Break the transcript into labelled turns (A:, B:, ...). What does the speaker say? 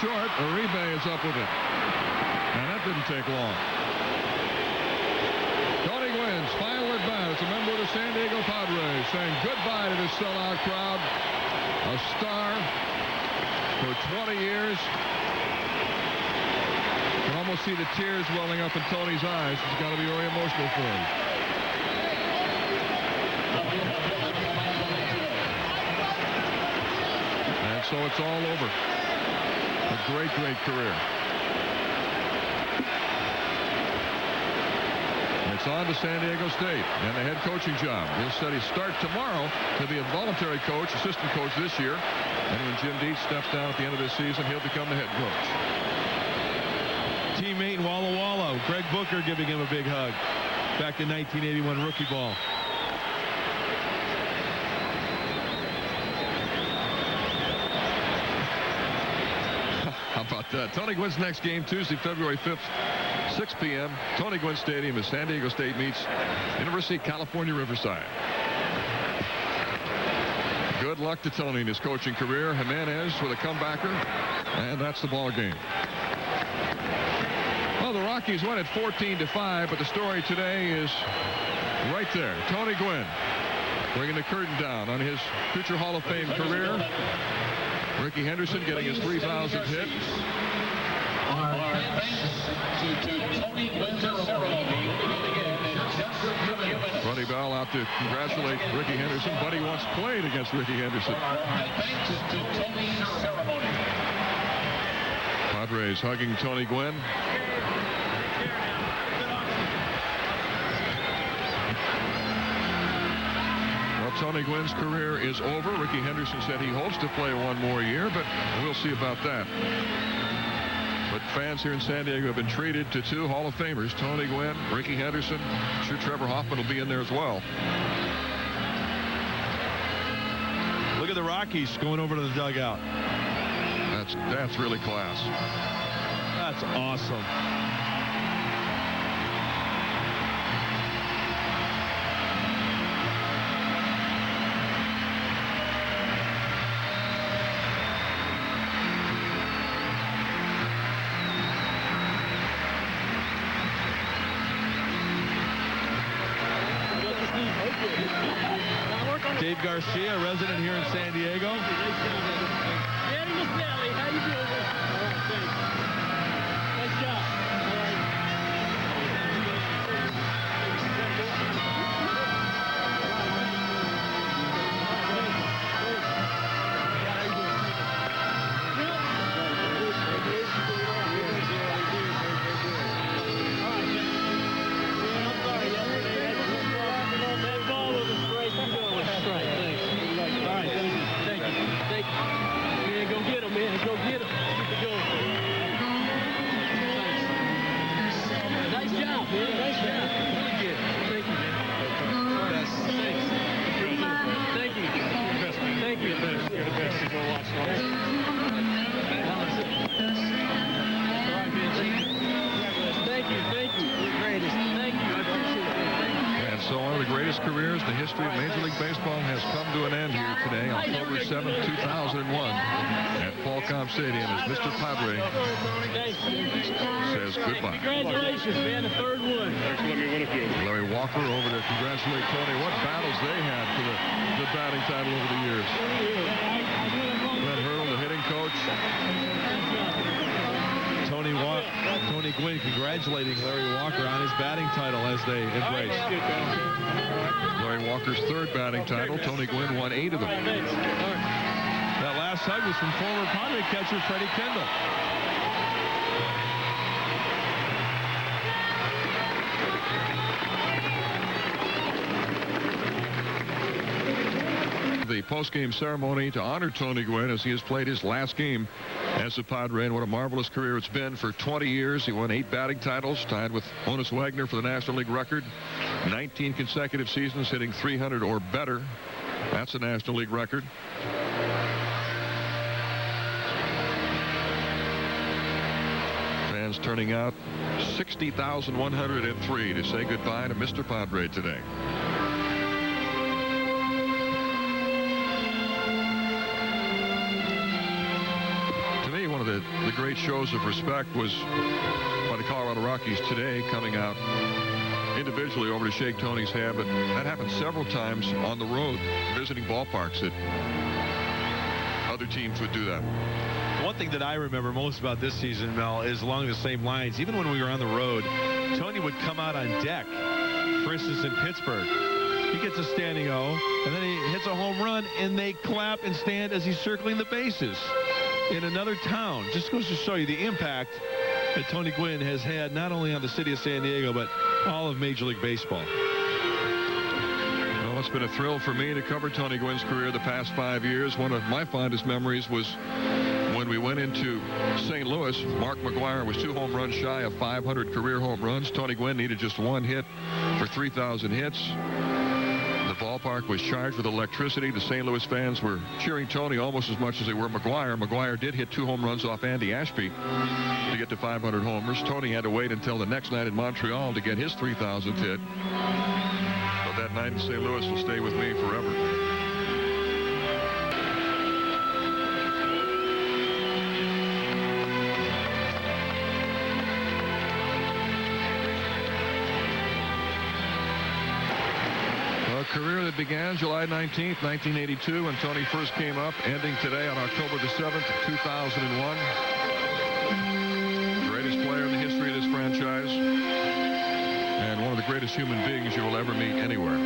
A: short. Uribe is up with it. And that didn't take long. Tony Gwynn's final at bat as a member of the San Diego Padres, saying goodbye to this sellout crowd. A star for 20 years. You can almost see the tears welling up in Tony's eyes. It's got to be very emotional for him. And so it's all over. A great, great career. It's on to San Diego State and the head coaching job. He'll said he start tomorrow to be a voluntary coach, assistant coach this year. And when Jim Dietz steps down at the end of this season, he'll become the head coach.
B: Teammate in Walla Walla, Greg Booker, giving him a big hug back in 1981 rookie ball.
A: How about that? Tony Gwynn's next game Tuesday, February 5th, 6 p.m. Tony Gwynn Stadium as San Diego State meets University of California, Riverside. Good luck to Tony in his coaching career. Jimenez with a comebacker, and that's the ball game. Well, the Rockies won at 14-5, but the story today is right there. Tony Gwynn bringing the curtain down on his future Hall of Fame career. Ricky Henderson getting his 3,000th hit.
C: Our thanks to Tony Gwynn's ceremony.
A: Buddy Bell out to congratulate Ricky Henderson. Buddy once played against Ricky Henderson.
C: Our thanks to Tony's ceremony.
A: Padres hugging Tony Gwynn. Well, Tony Gwynn's career is over. Ricky Henderson said he hopes to play one more year, but we'll see about that. But fans here in San Diego have been treated to two Hall of Famers, Tony Gwynn, Ricky Henderson. I'm sure Trevor Hoffman will be in there as well.
B: Look at the Rockies going over to the dugout.
A: That's really class.
B: That's awesome. Dave Garcia, resident here in San Diego.
D: Danny Misnelli, how you doing? All right, thanks. Nice job. All right.
A: Careers, the history of Major League Baseball has come to an end here today, October 7th, 2001, at Qualcomm Stadium as Mr. Padre says goodbye.
D: Congratulations, man, the third one.
E: Thanks for letting me win a few.
A: Larry Walker over to congratulate Tony. What battles they had for the batting title over the years. Glenn Hurdle, the hitting coach.
B: Tony Gwynn congratulating Larry Walker on his batting title as they embrace.
A: Larry Walker's third batting title. Tony Gwynn won 8 of them.
B: That last hug was from former Padre catcher Freddie Kendall.
A: The post-game ceremony to honor Tony Gwynn as he has played his last game as a Padre, and what a marvelous career it's been. For 20 years, he won 8 batting titles, tied with Honus Wagner for the National League record. 19 consecutive seasons hitting 300 or better. That's a National League record. Fans turning out 60,103 to say goodbye to Mr. Padre today. the great shows of respect was by the Colorado Rockies today, coming out individually over to shake Tony's hand, but that happened several times on the road, visiting ballparks, that other teams would do that.
B: One thing that I remember most about this season, Mel, is along the same lines. Even when we were on the road, Tony would come out on deck. For instance, in Pittsburgh, he gets a standing O, and then he hits a home run, and they clap and stand as he's circling the bases in another town. Just goes to show you the impact that Tony Gwynn has had not only on the city of San Diego, but all of Major League Baseball.
A: Well, it's been a thrill for me to cover Tony Gwynn's career the past 5 years. One of my fondest memories was when we went into St. Louis. Mark McGwire was 2 home runs shy of 500 career home runs. Tony Gwynn needed just 1 hit for 3,000 hits. The ballpark was charged with electricity. The St. Louis fans were cheering Tony almost as much as they were McGwire. McGwire did hit 2 home runs off Andy Ashby to get to 500 homers. Tony had to wait until the next night in Montreal to get his 3,000th hit. But that night in St. Louis will stay with me forever. Career that began July 19th, 1982, when Tony first came up, ending today on October the 7th, 2001. Greatest player in the history of this franchise, and one of the greatest human beings you will ever meet anywhere.